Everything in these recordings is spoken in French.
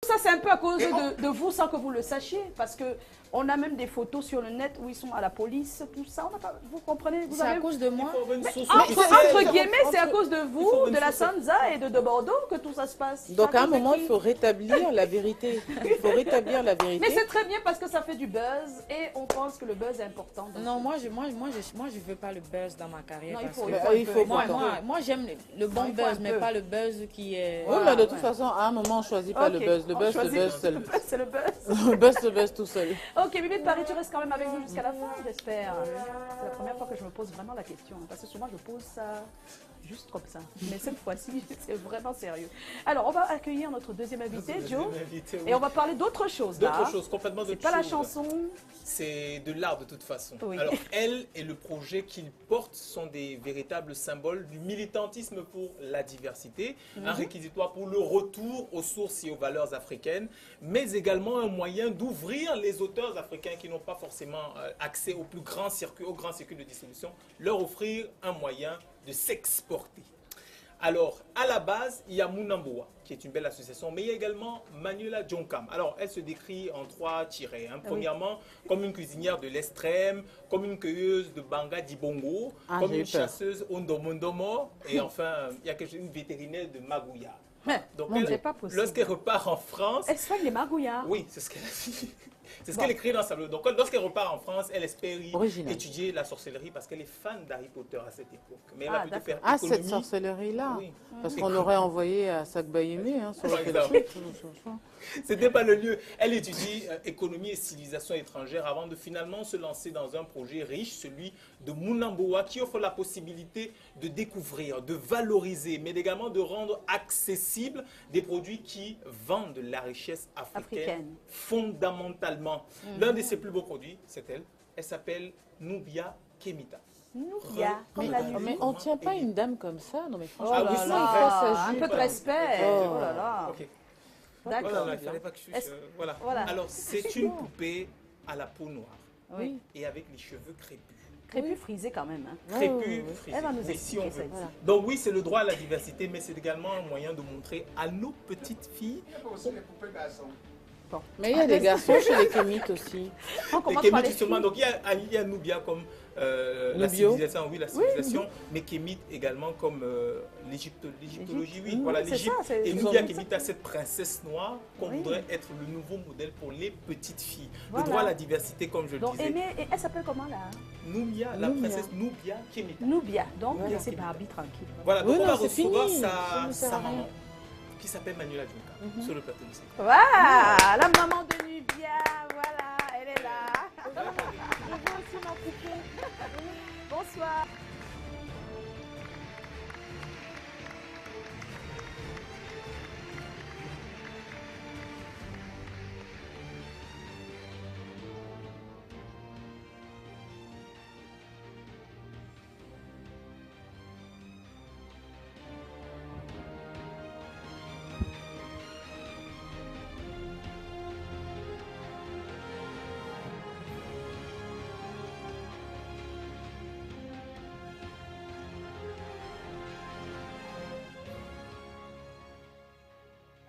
Ça, c'est un peu à cause de vous sans que vous le sachiez. Parce que on a même des photos sur le net où ils sont à la police, tout ça. On a pas, vous comprenez? C'est à cause de moi. Entre guillemets, c'est à cause de vous, de la Sanza et de Bordeaux que tout ça se passe. Donc à un moment, il faut rétablir la vérité. Il faut rétablir la vérité. Mais c'est très bien parce que ça fait du buzz et on pense que le buzz est important. Non, moi, je veux pas le buzz dans ma carrière. Non, il faut moi, j'aime le bon buzz, mais pas le buzz qui est... Oui, mais de toute façon, à un moment, on ne choisit pas le buzz. Le buzz, seul. C'est le buzz. Le buzz tout seul. Ok, Bibi de Paris, tu restes quand même avec nous jusqu'à la fin, j'espère. C'est la première fois que je me pose vraiment la question, parce que souvent je pose ça juste comme ça. Mais cette fois-ci, c'est vraiment sérieux. Alors, on va accueillir notre deuxième invité, Joe, et on va parler d'autre chose. D'autre chose, complètement d'autre chose. C'est pas la chanson. C'est de l'art de toute façon. Oui. Alors, elle et le projet qu'il porte sont des véritables symboles du militantisme pour la diversité, un réquisitoire pour le retour aux sources et aux valeurs africaines, mais également un moyen d'ouvrir les auteurs africains qui n'ont pas forcément accès au plus grand circuit, au grand circuit de distribution, leur offrir un moyen de s'exporter. Alors, à la base, il y a Munamboa, qui est une belle association, mais il y a également Manuela Djonkam. Alors, elle se décrit en 3 tirets. Hein. Premièrement, comme une cuisinière de l'extrême, comme une cueilleuse de Banga Dibongo, comme une chasseuse Ondomondomo, et enfin, il y a une vétérinaire de Magouya. Donc, lorsqu'elle repart en France... Elle soigne les magouillards. Oui, c'est ce qu'elle a dit. C'est ce qu'elle écrit dans sa blog. Donc, lorsqu'elle repart en France, elle espère étudier la sorcellerie parce qu'elle est fan d'Harry Potter à cette époque. Mais elle a pu faire économie. Cette sorcellerie-là. Oui. Parce qu'on aurait envoyé à Sakbaïmé sur le C'était pas le lieu. Elle étudie économie et civilisation étrangère avant de finalement se lancer dans un projet riche, celui de Munamboa, qui offre la possibilité de découvrir, de valoriser, mais également de rendre accessibles des produits qui vendent la richesse africaine. Fondamentalement. L'un de ses plus beaux produits, c'est elle. Elle s'appelle Nubia Kemita. Nubia, mais on ne tient pas une dame comme ça. Non, mais franchement, un peu de respect. Oh là là. Okay. D'accord. Voilà, il fallait pas que je voilà. Alors, c'est une poupée à la peau noire et avec les cheveux crépus. Crépus frisés quand même. Hein. Crépus frisés. Elle va nous expliquer ça. Voilà. Donc oui, c'est le droit à la diversité, mais c'est également un moyen de montrer à nos petites filles... Il y a aussi les poupées garçons. Bon. Mais il y a des garçons chez les Kémites aussi. Les Kémites, justement. Donc il y a Nubia comme la civilisation, la civilisation, mais Kémite également comme l'égyptologie, voilà, l'Égypte. Et Nubia Kémite a cette princesse noire qu'on voudrait être le nouveau modèle pour les petites filles. Voilà. Le droit à la diversité, comme je le disais. Et elle s'appelle comment là? Nubia, la princesse Nubia Kémite. Nubia, donc c'est Barbie tranquille. Voilà, donc on va recevoir sa maman, qui s'appelle Manuela Djonkam, sur le plateau de cette. Voilà, la maman de Nubia, voilà, elle est là. Je vois aussi ma poupée. Bonsoir.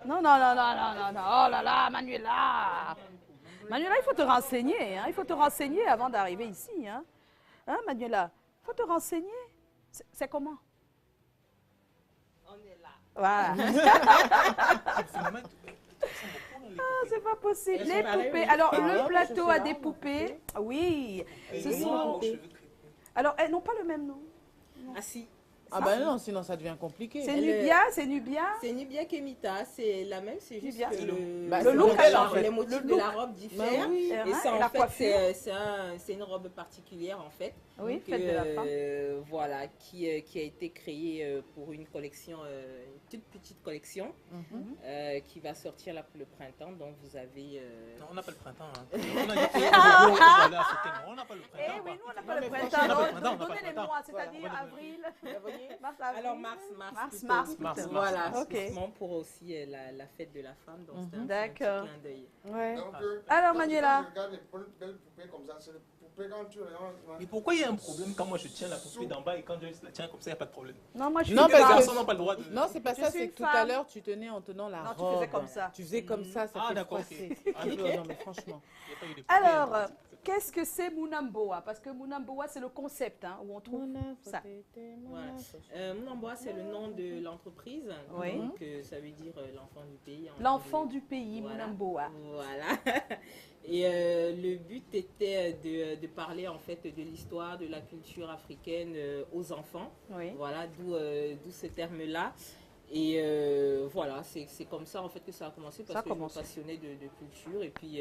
Non. Oh là là, Manuela. Manuela, il faut te renseigner. Hein? Il faut te renseigner avant d'arriver ici. Hein, Manuela? Il faut te renseigner. C'est comment? On est là. Voilà. C'est pas possible. Les poupées. Alors, le plateau a des poupées. Oui. Ce sont... Alors, elles n'ont pas le même nom. Ah si. Ah ben non, sinon ça devient compliqué. C'est Nubia, c'est Nubia. C'est Nubia Kemita, c'est la même, c'est juste que le look a changé. Les motifs de la robe diffèrent. Oui. Et ça, en fait, c'est une robe particulière, en fait. Oui, donc, faite de la femme. Voilà, qui a été créée pour une collection, une toute petite collection, qui va sortir là pour le printemps. Donc vous avez... Non, on n'a pas le printemps. Hein. On n'a pas le printemps. Eh oui, nous on n'a pas le printemps. Donnez les mois, c'est-à-dire avril. Alors mars. Voilà, justement pour aussi la fête de la femme. Donc c'est un petit clin d'œil. Alors Manuela. Regarde les belles poupées comme ça, c'est les poupées Et pourquoi il y a un problème quand moi je tiens la poupée d'en bas et quand je la tiens comme ça, il n'y a pas de problème? Non, moi je suis Non, Les parce que- garçons n'ont pas le droit de... Non, c'est pas Je ça, suis c'est une que tout à femme. l'heure, tu tenais en tenant la Non, robe. tu faisais comme ça. Tu faisais comme ça fait d'accord, froisser. ok. Ah, Non, mais franchement. il y a pas eu de problème. Alors, qu'est-ce que c'est Munamboa? Parce que Munamboa, c'est le concept hein, où on trouve ça. Voilà. Munamboa, c'est le nom de l'entreprise. Oui. Donc, ça veut dire l'enfant du pays. en L'enfant anglais. du pays, Voilà. Munamboa. Voilà. Et le but était de parler en fait de l'histoire, de la culture africaine aux enfants. Oui. Voilà, d'où ce terme-là. Et voilà, c'est comme ça en fait que ça a commencé parce Ça a que je me commencé. passionnais de culture et puis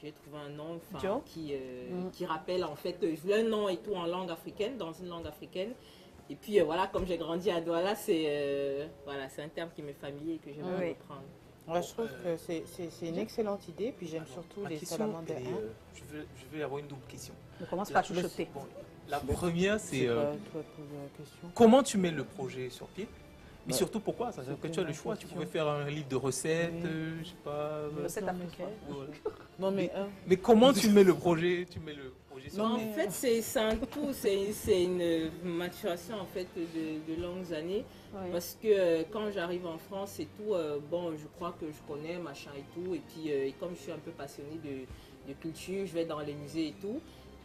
j'ai trouvé un nom Joe. qui rappelle en fait, je voulais un nom et tout en langue africaine, dans une langue africaine. Et puis voilà, comme j'ai grandi à Douala, c'est voilà, c'est un terme qui m'est familier et que j'aimerais Oui. reprendre. Ouais, je trouve que c'est une excellente idée. Puis j'aime surtout Ma les question, salamandres. elle est, je vais avoir une double question. On commence par chuchoter. Bon, la première, c'est Toi, poser la question. comment tu mets le projet sur pied? Mais Ouais. surtout pourquoi? Ça veut dire que C'était tu as le ma choix. Tu question. pouvais faire un livre de recettes, Oui. je sais pas. Recette africaine. Voilà. Non, mais Mais comment tu mets le projet? Tu mets le projet sur Non, En pied? mais- fait, c'est un tout, c'est une maturation en fait de longues années. Oui. Parce que quand j'arrive en France et tout, bon, je crois que je connais, machin et tout. Et puis, et comme je suis un peu passionnée de culture, je vais dans les musées et tout.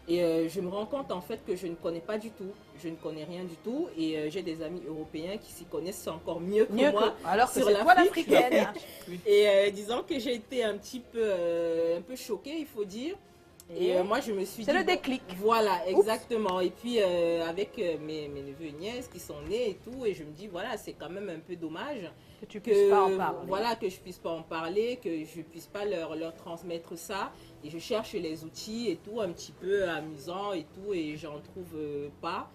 Et je me rends compte en fait que je ne connais pas du tout. Je ne connais rien du tout. Et j'ai des amis européens qui s'y connaissent encore mieux que Mieux moi. que... Alors que sur c'est toi l'Afrique. l'africaine. Et disons que j'ai été un peu choquée, il faut dire. Et moi, je me suis dit... C'est le bon, déclic. voilà, exactement. Et puis, avec mes neveux et nièces qui sont nés et tout, et je me dis, voilà, c'est quand même un peu dommage Que tu puisses pas en que, parler. voilà, que je puisse pas en parler, que je puisse pas leur transmettre ça. Et je cherche les outils et tout, un petit peu amusant et tout, et j'en trouve pas.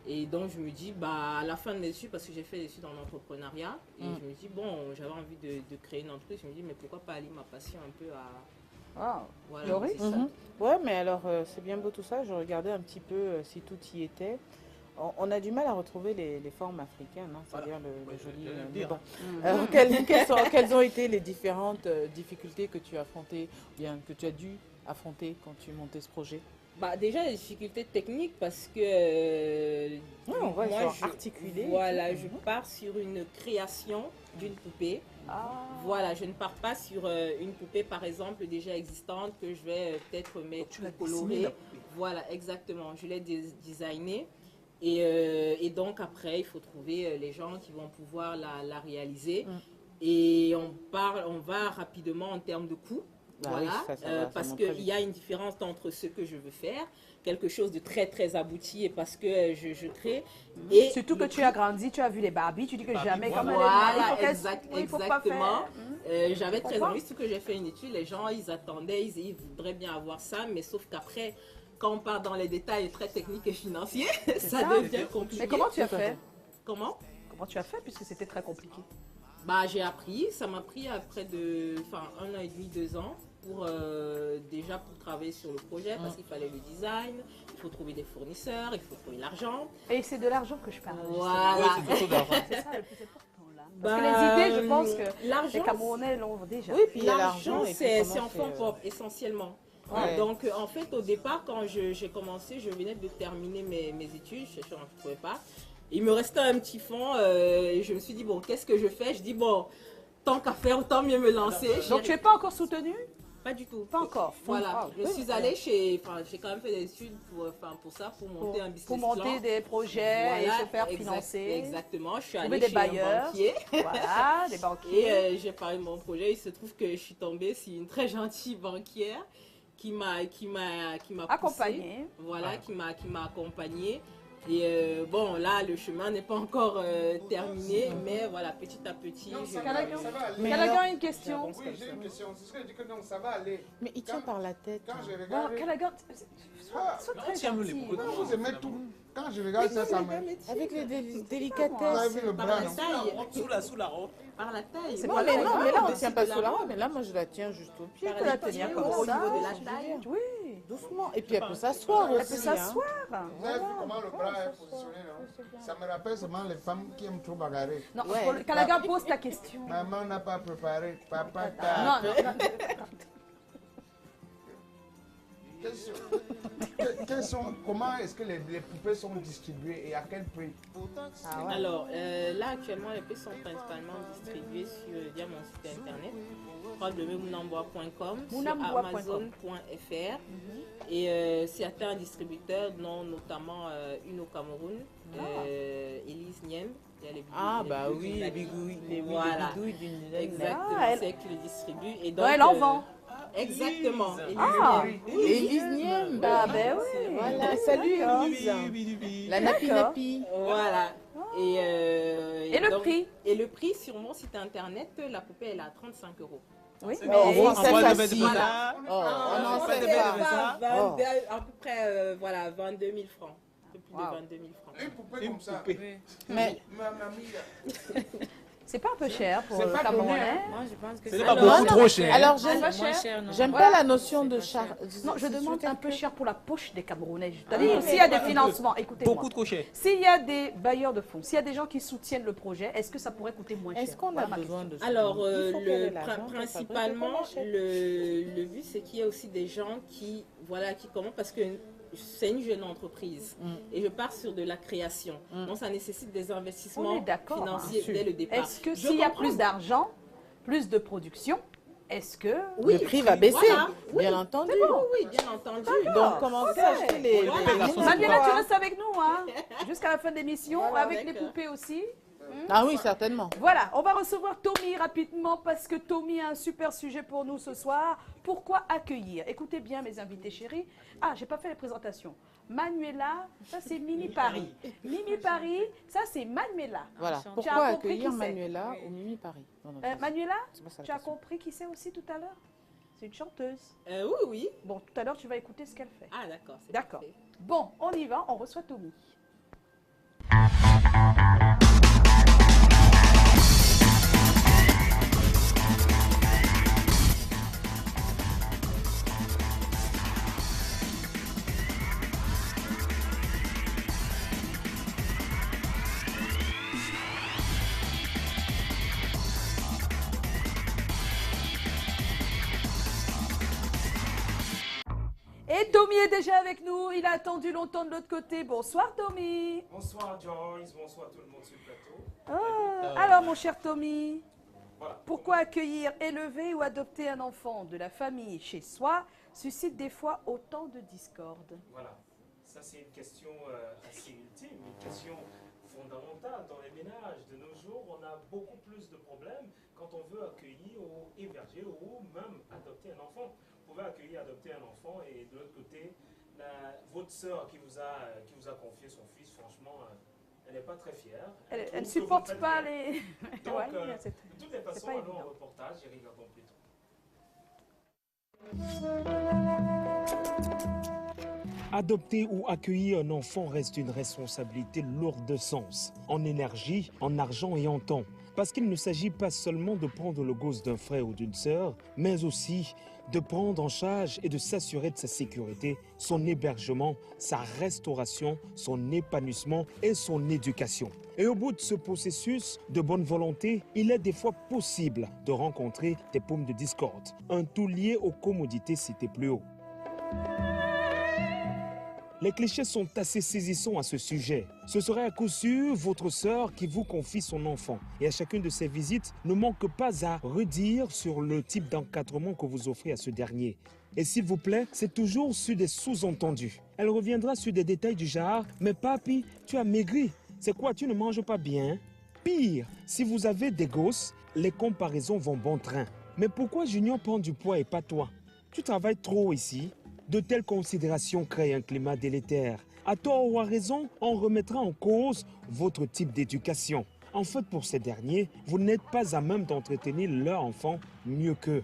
Et donc, je me dis, bah, à la fin de mes études, parce que j'ai fait des études en entrepreneuriat, et je me dis, bon, j'avais envie de créer une entreprise. Je me dis, mais pourquoi pas allier ma passion un peu à... Ah. Voilà, Laurie c'est ça. Mhm. Ouais, mais alors, c'est bien beau tout ça. Je regardais un petit peu si tout y était. On a du mal à retrouver les formes africaines, hein, c'est-à-dire le Ouais, joli. j'allais le mais dire. bon. Mhm. Alors, quelles ont été les différentes difficultés que tu as affrontées, ou bien que tu as dû affronter quand tu montais ce projet? Bah, déjà, les difficultés techniques parce que On voit, ils sont je- articulés. Voilà, je pars sur une création d'une poupée. Ah. Voilà, je ne pars pas sur une poupée, par exemple, déjà existante que je vais peut-être mettre Tu l'as colorée. dessiné, la poupée. Voilà, exactement. Je l'ai designé. Et donc, après, il faut trouver les gens qui vont pouvoir la réaliser. Et on va rapidement en termes de coûts. Ah Voilà, oui, ça va, ça parce monte très qu'il vite. y a une différence entre ce que je veux faire, quelque chose de très très abouti et parce que je crée. Et Surtout que le tu as grandi, tu as vu les Barbies, tu dis que Barbie, jamais voilà. comme elle est là, il faut Voilà, qu'elle- il faut pas exactement. faire. J'avais très Pourquoi? envie, surtout que j'ai fait une étude, les gens ils attendaient, ils voudraient bien avoir ça, mais sauf qu'après, quand on part dans les détails très techniques et financiers, ça ça. devient compliqué. Mais comment tu as fait? Comment Comment tu as fait puisque c'était très compliqué? Bah, j'ai appris, ça m'a pris près de 1 an et demi, 2 ans pour déjà pour travailler sur le projet parce qu'il fallait le design, il faut trouver des fournisseurs, il faut trouver l'argent. Et c'est de l'argent que je parle. justement. Voilà. Ouais, c'est beaucoup d'argent. C'est ça le plus important là. Parce Bah, que les idées, je pense que les l'argent, Camerounais l'ont déjà. Oui, puis il y a l'argent. l'argent, et puis c'est comment en fonds propres essentiellement. Ouais. Donc en fait au départ quand j'ai commencé, je venais de terminer mes études, je ne trouvais pas. Il me restait un petit fonds et je me suis dit bon qu'est-ce que je fais? Je dis bon tant qu'à faire autant mieux me lancer. Donc tu n'es pas encore soutenu? Pas du tout. Pas encore. Voilà, Ah, je suis allée j'ai quand même fait des études pour ça, pour monter un business Pour monter plan. des projets et Voilà, se faire financer. Exactement, je suis Trouver allée des chez un bailleurs. banquier. Voilà, des banquiers. Et j'ai parlé de mon projet. Il se trouve que je suis tombée sur une très gentille banquière qui m'a poussée. Accompagné. Voilà, qui m'a accompagnée. Et bon, là, le chemin n'est pas encore terminé, mais voilà, petit à petit. Non, je- ça va aller. Mais Calagan alors- a une question. Oui, j'ai une question. C'est ce que je dis que non, ça va aller. Mais il tient par la tête. Quand je Bon, regarde, Calagan, Ah, sois Non, très tiens-le les gentil. bouts de non, bras. vous aimez tout. Quand je regarde ça, ça me. Avec les Vous délicatesses. avez vu le Par bras, la non? taille. Sous la robe. Par la taille. C'est Non, pas mais grave, non, hein, mais là on on décide tient pas de la sous la robe. robe, mais là moi je la tiens juste au pied. Tu Par peux la la tenir taille, comme au ça. niveau de la taille. Oui. Doucement. Et puis elle peut s'asseoir aussi. Elle peut s'asseoir. Vous avez vu comment le bras est positionné, non? Ça me rappelle seulement les femmes qui aiment trop bagarrer. Non, Ouais. Calagan pose ta question. Maman n'a pas préparé, papa Non, t'a. non, non. Question. Comment est-ce que les poupées sont distribuées et à quel prix? Alors, là, actuellement, les prix sont principalement distribués via mon site internet, www.mounambois.com, sur amazon.fr. Et certains distributeurs, dont notamment une au Cameroun, Elise Niem. Bah oui, les bidouilles d'une exactement, c'est qui le distribue. Et donc, elle en vend. Exactement. Élise Niem. Ah ben oui. Voilà, salut Élise. La Napi Napi. Voilà. Et le prix? Et le prix sur mon site internet, la poupée elle est à 35 €. Oui. À peu près 22 000 francs. Un peu plus de 22 000 francs. Une poupée comme ça. Mais c'est pas un peu cher pour le Camerounais? Moi, je pense que C'est pas beaucoup trop cher. alors, moins cher, non. j'aime pas la notion de charge. Non, je demande un peu cher pour la poche des Camerounais. C'est-à-dire, s'il y a des financements, écoutez-moi. Beaucoup trop cher. S'il y a des bailleurs de fonds, s'il y a des gens qui soutiennent le projet, est-ce que ça pourrait coûter moins cher? Est-ce qu'on a Voilà ma besoin de ça? Alors, Il faut qu'elle ait l'argent, principalement, le but, c'est qu'il y ait aussi des gens qui commencent, parce que c'est une jeune entreprise et je pars sur de la création. Donc, ça nécessite des investissements financiers dès le départ. Est-ce que s'il y a plus d'argent, plus de production, est-ce que le prix va baisser? Bien entendu. Oui, bien entendu. Donc, commencez à acheter les Manuela, tu restes avec nous, hein, jusqu'à la fin de l'émission, avec les poupées aussi. Ah oui, certainement. Voilà, on va recevoir Tommy rapidement parce que Tommy a un super sujet pour nous ce soir. Pourquoi accueillir? Écoutez bien mes invités chéris. Ah, j'ai pas fait les présentations. Manuela, ça c'est Mimi Paris. Mimi Paris, ça c'est Manuela. Voilà. Tu as Pourquoi compris accueillir qui c'est? Manuela ou Mimi Paris? Manuela, C'est pas ça la tu as question. compris qui c'est aussi tout à l'heure? C'est une chanteuse. Oui. Bon, tout à l'heure tu vas écouter ce qu'elle fait. Ah, d'accord. C'est D'accord. parfait. Bon, on y va, on reçoit Tommy. Et Tommy est déjà avec nous, il a attendu longtemps de l'autre côté. Bonsoir Tommy. Bonsoir Joyce, bonsoir tout le monde sur le plateau. Alors mon cher Tommy, Voilà. pourquoi accueillir, élever ou adopter un enfant de la famille chez soi suscite des fois autant de discorde? Voilà, ça c'est une question assez ultime, une question fondamentale dans les ménages. De nos jours, on a beaucoup plus de problèmes quand on veut accueillir ou héberger ou même adopter un enfant. Vous pouvez accueillir, adopter un enfant et de l'autre côté, votre sœur qui vous a confié son fils, franchement, elle n'est pas très fière. Elle ne trouve que supporte vous faites pas bien. les... Donc, Ouais, de c'est- toutes les façons, pas allons évident. en reportage et regardons plutôt. Adopter ou accueillir un enfant reste une responsabilité lourde de sens, en énergie, en argent et en temps. Parce qu'il ne s'agit pas seulement de prendre le gosse d'un frère ou d'une sœur, mais aussi de prendre en charge et de s'assurer de sa sécurité, son hébergement, sa restauration, son épanouissement et son éducation. Et au bout de ce processus de bonne volonté, il est des fois possible de rencontrer des paumes de discorde, un tout lié aux commodités citées plus haut. Les clichés sont assez saisissants à ce sujet. Ce serait à coup sûr votre sœur qui vous confie son enfant. Et à chacune de ses visites, ne manque pas à redire sur le type d'encadrement que vous offrez à ce dernier. Et s'il vous plaît, c'est toujours sur des sous-entendus. Elle reviendra sur des détails du genre « Mais papi, tu as maigri. C'est quoi, tu ne manges pas bien ?» Pire, si vous avez des gosses, les comparaisons vont bon train. « Mais pourquoi Junior prend du poids et pas toi? Tu travailles trop ici. » De telles considérations créent un climat délétère. À tort ou à raison, on remettra en cause votre type d'éducation. En fait, pour ces derniers, vous n'êtes pas à même d'entretenir leur enfant mieux qu'eux.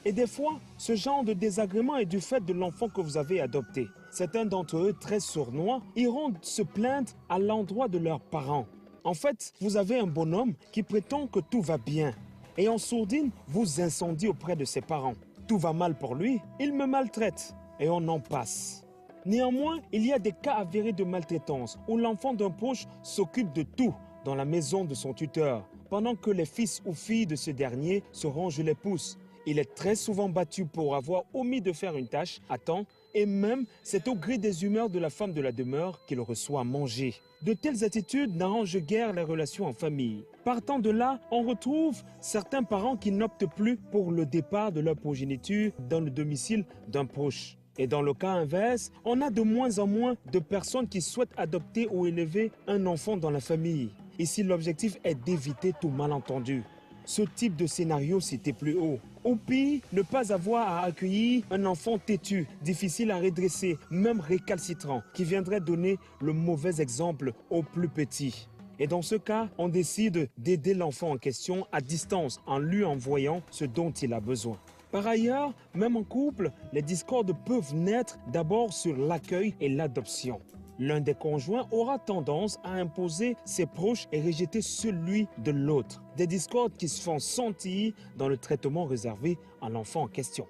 Et des fois, ce genre de désagrément est du fait de l'enfant que vous avez adopté. Certains d'entre eux, très sournois, iront se plaindre à l'endroit de leurs parents. En fait, vous avez un bonhomme qui prétend que tout va bien. Et en sourdine, vous incendie auprès de ses parents. Tout va mal pour lui, il me maltraite. Et on en passe. Néanmoins, il y a des cas avérés de maltraitance où l'enfant d'un proche s'occupe de tout dans la maison de son tuteur, pendant que les fils ou filles de ce dernier se rongent les pouces. Il est très souvent battu pour avoir omis de faire une tâche à temps et même c'est au gré des humeurs de la femme de la demeure qu'il reçoit à manger. De telles attitudes n'arrangent guère les relations en famille. Partant de là, on retrouve certains parents qui n'optent plus pour le départ de leur progéniture dans le domicile d'un proche. Et dans le cas inverse, on a de moins en moins de personnes qui souhaitent adopter ou élever un enfant dans la famille. Ici, l'objectif est d'éviter tout malentendu. Ce type de scénario cité plus haut. Ou pire, ne pas avoir à accueillir un enfant têtu, difficile à redresser, même récalcitrant, qui viendrait donner le mauvais exemple aux plus petits. Et dans ce cas, on décide d'aider l'enfant en question à distance en lui envoyant ce dont il a besoin. Par ailleurs, même en couple, les discordes peuvent naître d'abord sur l'accueil et l'adoption. L'un des conjoints aura tendance à imposer ses proches et rejeter celui de l'autre. Des discordes qui se font sentir dans le traitement réservé à l'enfant en question.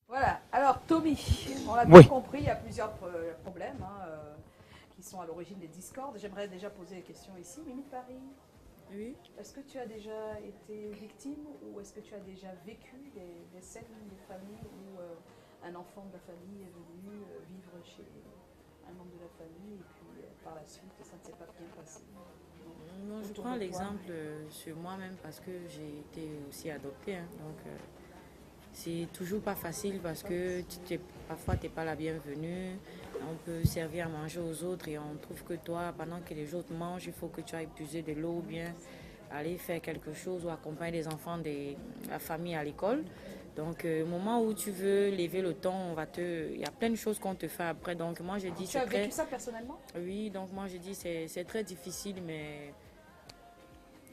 Voilà, alors Tommy, on l'a bien compris, il y a plusieurs problèmes qui sont à l'origine des discordes. J'aimerais déjà poser des questions ici. Mimi de Paris, Oui. est-ce que tu as déjà été victime ou est-ce que tu as déjà vécu des scènes de famille où un enfant de la famille est venu vivre chez un membre de la famille et puis par la suite ça ne s'est pas bien passé? Moi, je prends l'exemple sur moi-même parce que j'ai été aussi adoptée. Donc, c'est toujours pas facile parce que parfois tu n'es pas la bienvenue. On peut servir à manger aux autres et on trouve que toi, pendant que les autres mangent, il faut que tu ailles puiser de l'eau ou bien aller faire quelque chose ou accompagner les enfants de la famille à l'école. Donc, au moment où tu veux lever le ton, il y a plein de choses qu'on te fait après. Donc, moi, je dis... Tu as vécu ça personnellement? Oui, donc moi, je dis c'est très difficile, mais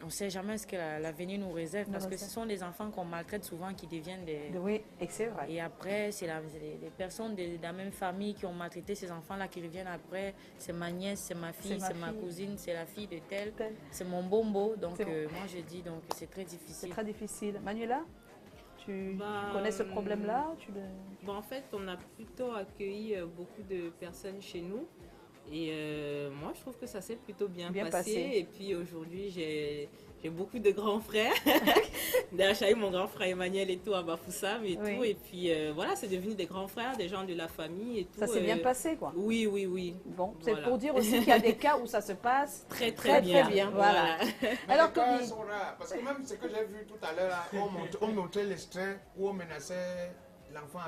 on ne sait jamais ce que l'avenir nous réserve. Parce que ce sont les enfants qu'on maltraite souvent qui deviennent des... Oui, et c'est vrai. Et après, c'est les personnes de la même famille qui ont maltraité ces enfants-là qui reviennent après. C'est ma nièce, c'est ma fille, c'est ma cousine, c'est la fille de tel. C'est mon bombo. Donc, moi, je dis, donc c'est très difficile. C'est très difficile. Manuela, tu connais ce problème-là? En fait, on a plutôt accueilli beaucoup de personnes chez nous. Et moi, je trouve que ça s'est plutôt bien passé. Et puis aujourd'hui, j'ai beaucoup de grands frères. D'ailleurs, j'ai eu mon grand frère Emmanuel et tout à Bafoussam et tout. Et puis voilà, c'est devenu des grands frères, des gens de la famille et tout. Ça s'est bien passé, quoi. Oui, oui, oui. Bon, c'est pour dire aussi qu'il y a des cas où ça se passe très bien. Voilà. Alors, les cas sont rares, parce que même ce que j'ai vu tout à l'heure, on montrait l'extrait où on menaçait l'enfant